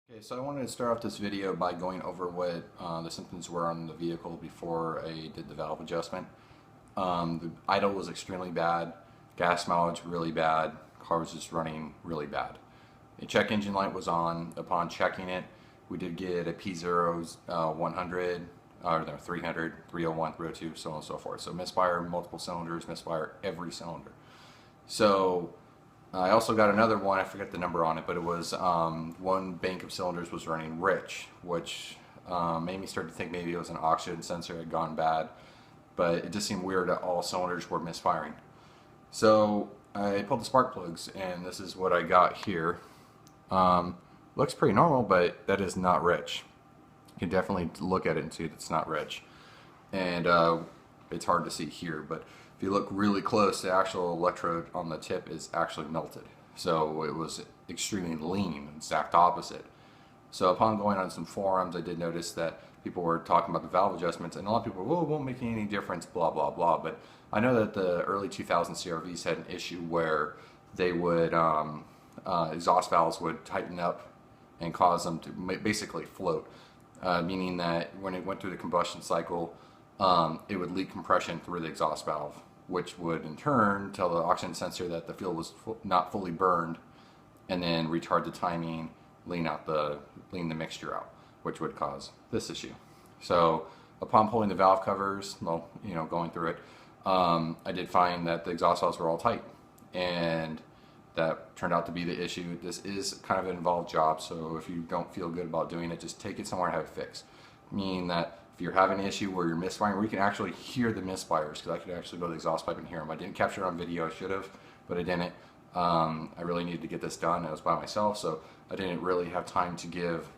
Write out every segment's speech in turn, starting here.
Okay, so I wanted to start off this video by going over what the symptoms were on the vehicle before I did the valve adjustment. The idle was extremely bad, gas mileage really bad, car was just running really bad. The check engine light was on. Upon checking it, we did get a P0 100, or no, 300, 301, 302, so on and so forth. So misfire multiple cylinders, misfire every cylinder. So I also got another one, I forget the number on it, but it was one bank of cylinders was running rich, which made me start to think maybe it was an oxygen sensor had gone bad, but it just seemed weird that all cylinders were misfiring. So I pulled the spark plugs, and this is what I got here. Looks pretty normal, but that is not rich. You can definitely look at it and see it's not rich. And it's hard to see here, but if you look really close, the actual electrode on the tip is actually melted. So it was extremely lean, exact opposite. So upon going on some forums, I did notice that people were talking about the valve adjustments, and a lot of people were, well, it won't make any difference, blah, blah, blah. But I know that the early 2000 CRVs had an issue where they would, exhaust valves would tighten up and cause them to basically float, meaning that when it went through the combustion cycle, it would leak compression through the exhaust valve, which would in turn tell the oxygen sensor that the fuel was not fully burned, and then retard the timing, lean the mixture out, which would cause this issue. So upon pulling the valve covers, well, going through it, I did find that the exhaust valves were all tight, and that turned out to be the issue. This is kind of an involved job, so if you don't feel good about doing it, just take it somewhere and have it fixed. Meaning that if you're having an issue where you're misfiring, where you can actually hear the misfires, because I could actually go to the exhaust pipe and hear them. I didn't capture it on video, I should have, but I didn't. I really needed to get this done. I was by myself, so I didn't really have time to give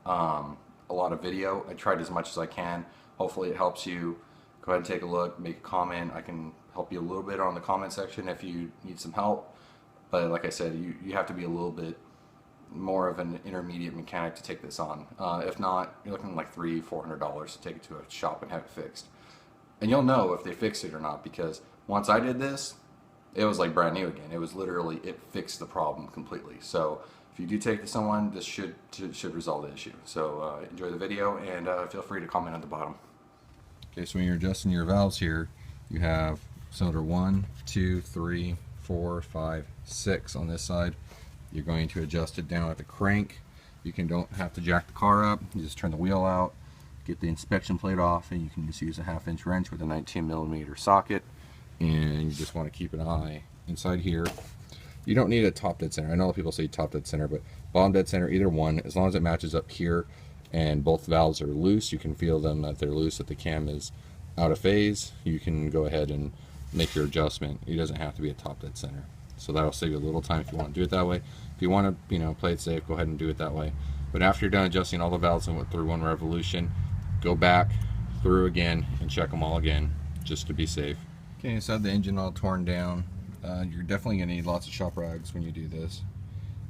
a lot of video. I tried as much as I can. Hopefully it helps you. Go ahead and take a look, make a comment. I can help you a little bit on the comment section if you need some help. But like I said, you have to be a little bit more of an intermediate mechanic to take this on. If not, you're looking like $300–400 to take it to a shop and have it fixed. And you'll know if they fixed it or not, because once I did this, it was like brand new again. It was literally, it fixed the problem completely. So if you do take this to someone, this should resolve the issue. So enjoy the video, and feel free to comment at the bottom. Okay, so when you're adjusting your valves here, you have cylinder 1, 2, 3, 4, 5, 6 on this side. You're going to adjust it down at the crank. You don't have to jack the car up. You just turn the wheel out, get the inspection plate off, and you can just use a 1/2" wrench with a 19mm socket. And you just want to keep an eye inside here. You don't need a top dead center. I know people say top dead center, but bottom dead center, either one, as long as it matches up here and both valves are loose, you can feel them that they're loose, that the cam is out of phase, you can go ahead and make your adjustment. It doesn't have to be a top dead center. So that'll save you a little time if you want to do it that way. If you want to, play it safe, go ahead and do it that way. But after you're done adjusting all the valves and went through one revolution, go back through again and check them all again, just to be safe. Okay, inside the engine all torn down. You're definitely going to need lots of shop rags when you do this.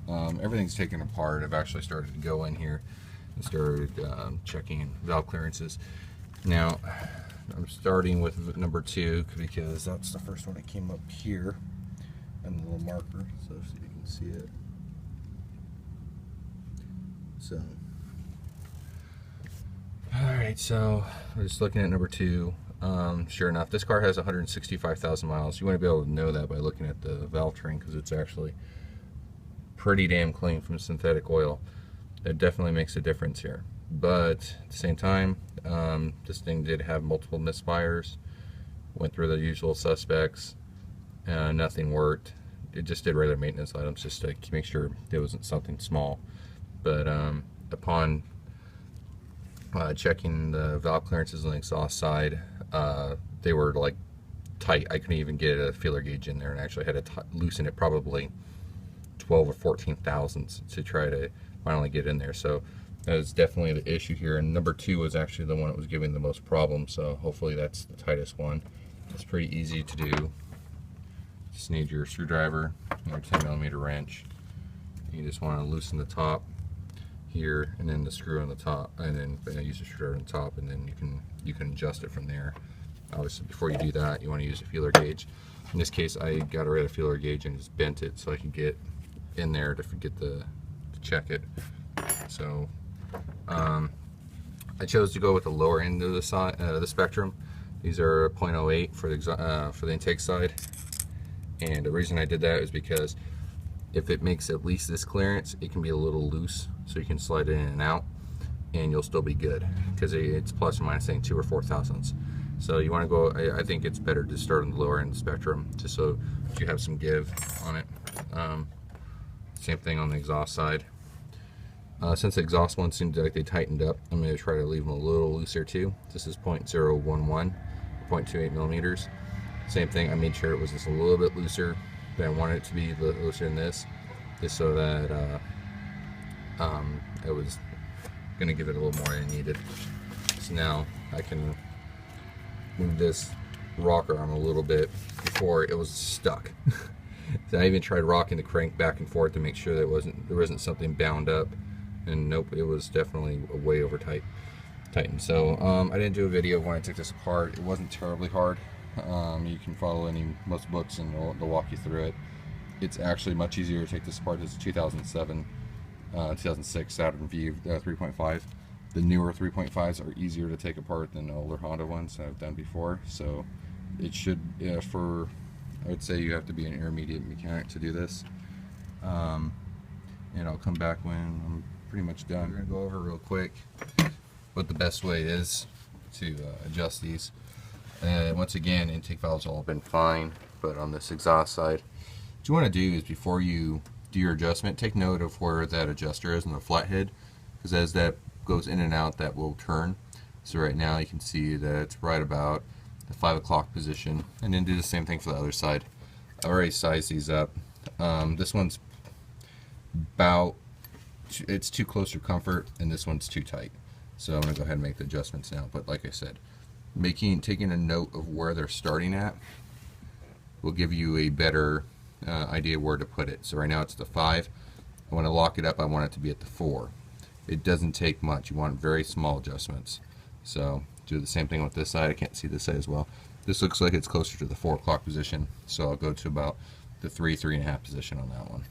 Everything's taken apart. I've actually started to go in here and started checking valve clearances. Now, I'm starting with number 2 because that's the first one that came up here, and the little marker, so if you can see it. So, alright, so we're just looking at number 2. Sure enough, this car has 165,000 miles. You want to be able to know that by looking at the valve train, because it's actually pretty damn clean from synthetic oil. That definitely makes a difference here. But at the same time, this thing did have multiple misfires. Went through the usual suspects. Nothing worked. It just did regular maintenance items just to make sure it wasn't something small. But upon checking the valve clearances on the exhaust side, they were like tight. I couldn't even get a feeler gauge in there, and actually had to loosen it probably 12 or 14 thousandths to try to finally get in there. So that is definitely the issue here, and number 2 was actually the one that was giving the most problems, so hopefully that's the tightest one. It's pretty easy to do. Just need your screwdriver, your 10mm wrench. You just want to loosen the top here, and then the screw on the top, and then use the screwdriver on the top, and then you can adjust it from there. Obviously, before you do that, you want to use a feeler gauge. In this case, I got rid of feeler gauge and just bent it so I could get in there to check it. So I chose to go with the lower end of the spectrum. These are 0.08 for the intake side, and the reason I did that is because if it makes at least this clearance, it can be a little loose, so you can slide it in and out, and you'll still be good because it's plus or minus saying 2 or 4 thousandths. So you want to go. I think it's better to start on the lower end of the spectrum, just so you have some give on it. Same thing on the exhaust side. Since the exhaust ones seemed like they tightened up, I'm going to try to leave them a little looser too. This is 0.011, 0.28 millimeters. Same thing, I made sure it was just a little bit looser, but I wanted it to be looser than this, just so that it was going to give it a little more than I needed. So now I can move this rocker arm a little bit. Before it was stuck. So I even tried rocking the crank back and forth to make sure that there wasn't something bound up. And nope, it was definitely way over tightened. So I didn't do a video when I took this apart. It wasn't terribly hard. You can follow most books and they'll walk you through it. It's actually much easier to take this apart. This is 2006 Saturn Vue 3.5. The newer 3.5s are easier to take apart than the older Honda ones I've done before. So it should, I would say you have to be an intermediate mechanic to do this. And I'll come back when I'm pretty much done. We're going to go over real quick what the best way is to adjust these. Once again, intake valves all been fine, but on this exhaust side, what you want to do is before you do your adjustment, take note of where that adjuster is on the flathead, because as that goes in and out, that will turn. So right now you can see that it's right about the 5 o'clock position, and then do the same thing for the other side. I already sized these up. This one's it's too close for comfort, and this one's too tight. So I'm going to go ahead and make the adjustments now. But like I said, taking a note of where they're starting at will give you a better idea where to put it. So right now it's the 5. I want to lock it up. I want it to be at the 4. It doesn't take much. You want very small adjustments. So do the same thing with this side. I can't see this side as well. This looks like it's closer to the 4 o'clock position, so I'll go to about the 3.5 position on that one.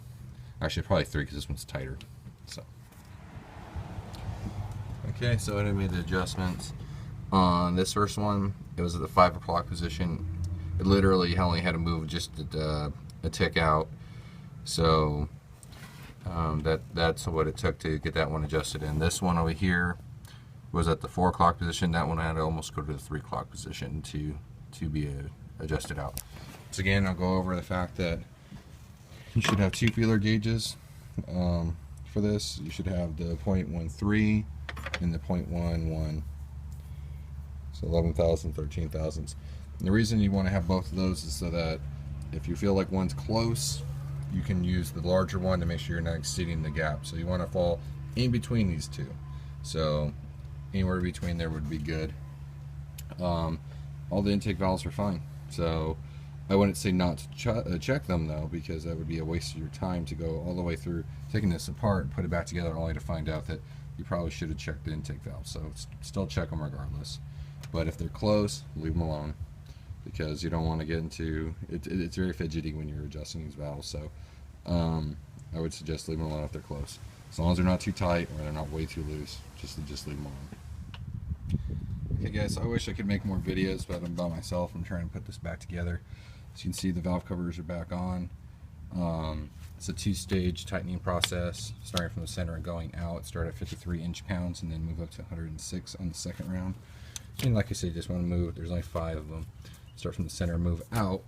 Actually, probably 3 because this one's tighter. So okay, so I made the adjustments on this first one. It was at the 5 o'clock position. It literally only had to move just a tick out. So that's what it took to get that one adjusted in. This one over here was at the 4 o'clock position. That one I had to almost go to the 3 o'clock position to be adjusted out. So again, I'll go over the fact that you should have 2 feeler gauges for this. You should have the 0.13 and the 0.11. So 11,000, 13 thousandths. And the reason you want to have both of those is so that if you feel like one's close, you can use the larger one to make sure you're not exceeding the gap. So you want to fall in between these two. So anywhere between there would be good. All the intake valves are fine. So I wouldn't say not to check them though, because that would be a waste of your time to go all the way through taking this apart and put it back together only to find out that you probably should have checked the intake valve. So still check them regardless. But if they're close, leave them alone, because you don't want to get into it. It's very fidgety when you're adjusting these valves. So I would suggest leave them alone if they're close. As long as they're not too tight or they're not way too loose, just leave them alone. Okay guys, I wish I could make more videos, but I'm by myself. I'm trying to put this back together. As you can see, the valve covers are back on. It's a 2-stage tightening process, starting from the center and going out. Start at 53 inch-pounds and then move up to 106 on the second round. And like I said, you just want to move. There's only 5 of them. Start from the center, move out,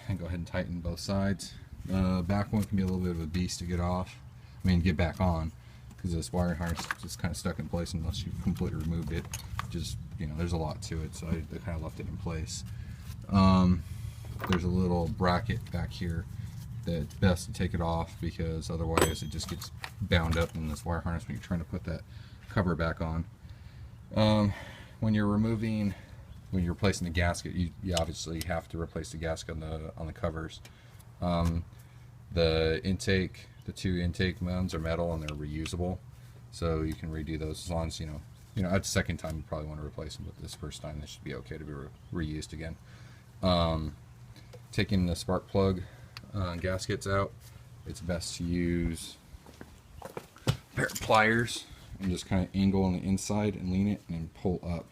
and go ahead and tighten both sides. The back one can be a little bit of a beast to get off. Get back on, because this wire harness is just kind of stuck in place unless you've completely removed it. Just, there's a lot to it, so I kind of left it in place. There's a little bracket back here that's best to take it off, because otherwise it just gets bound up in this wire harness when you're trying to put that cover back on. When you're replacing the gasket, you obviously have to replace the gasket on the covers. The 2 intake mounts are metal and they're reusable, so you can redo those as long as at the second time you probably want to replace them, but this first time they should be okay to be reused again. Taking the spark plug gaskets out, it's best to use a pair of pliers and just kind of angle on the inside and lean it and then pull up.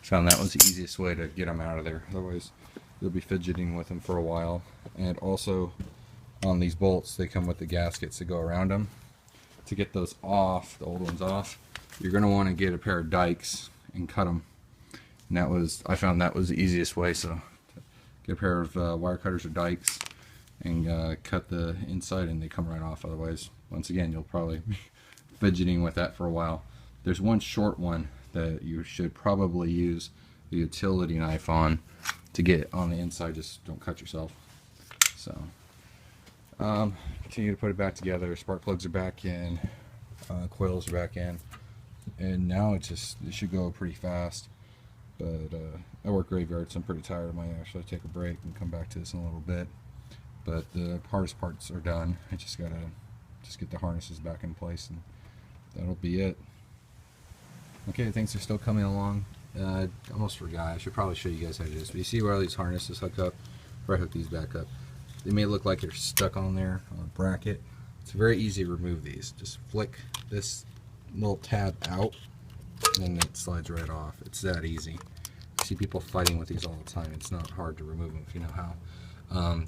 Found that was the easiest way to get them out of there. Otherwise, you'll be fidgeting with them for a while. And also, on these bolts, they come with the gaskets that go around them. To get those off, the old ones off, you're going to want to get a pair of dikes and cut them. And I found that was the easiest way. So get a pair of wire cutters or dikes and cut the inside, and they come right off. Otherwise, once again, you'll probably be fidgeting with that for a while. There's one short one that you should probably use the utility knife on to get on the inside. Just don't cut yourself. So continue to put it back together. Spark plugs are back in, coils are back in, and now it should go pretty fast. But I work graveyard, so I'm pretty tired. I might actually take a break and come back to this in a little bit. But the hardest parts are done. I just gotta get the harnesses back in place, and that'll be it. Okay, things are still coming along. I almost forgot. I should probably show you guys how to do this. But you see where all these harnesses hook up? Where I hook these back up. They may look like they're stuck on there on a bracket. It's very easy to remove these. Just flick this little tab out, and then it slides right off. It's that easy. You see people fighting with these all the time. It's not hard to remove them if you know how.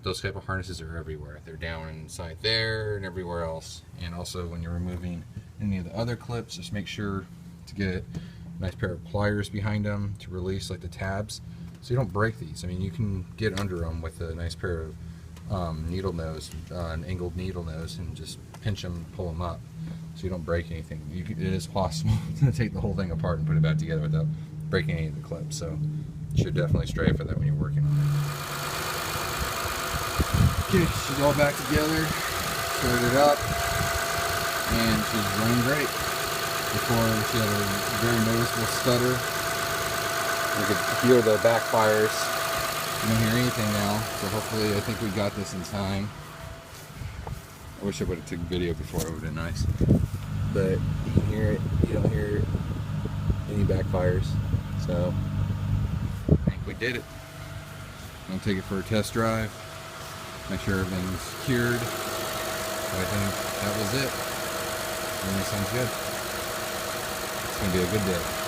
Those type of harnesses are everywhere. They're down inside there and everywhere else. And also when you're removing any of the other clips, just make sure to get a nice pair of pliers behind them to release like the tabs, so you don't break these. I mean, you can get under them with a nice pair of needle nose, an angled needle nose, and just pinch them, pull them up, so you don't break anything. It is possible to take the whole thing apart and put it back together without breaking any of the clips. So you should definitely strive for that when you're working on it. Okay, she's all back together, started up, and she's running great. Before, she had a very noticeable stutter. You could hear the backfires. You don't hear anything now, so hopefully, I think we got this in time. I wish I would have taken video before, it would have been nice. But you can hear it, you don't hear any backfires. So, I think we did it. I'm going to take it for a test drive. Make sure everything's secured. But I think that was it. Everything sounds good. It's going to be a good day.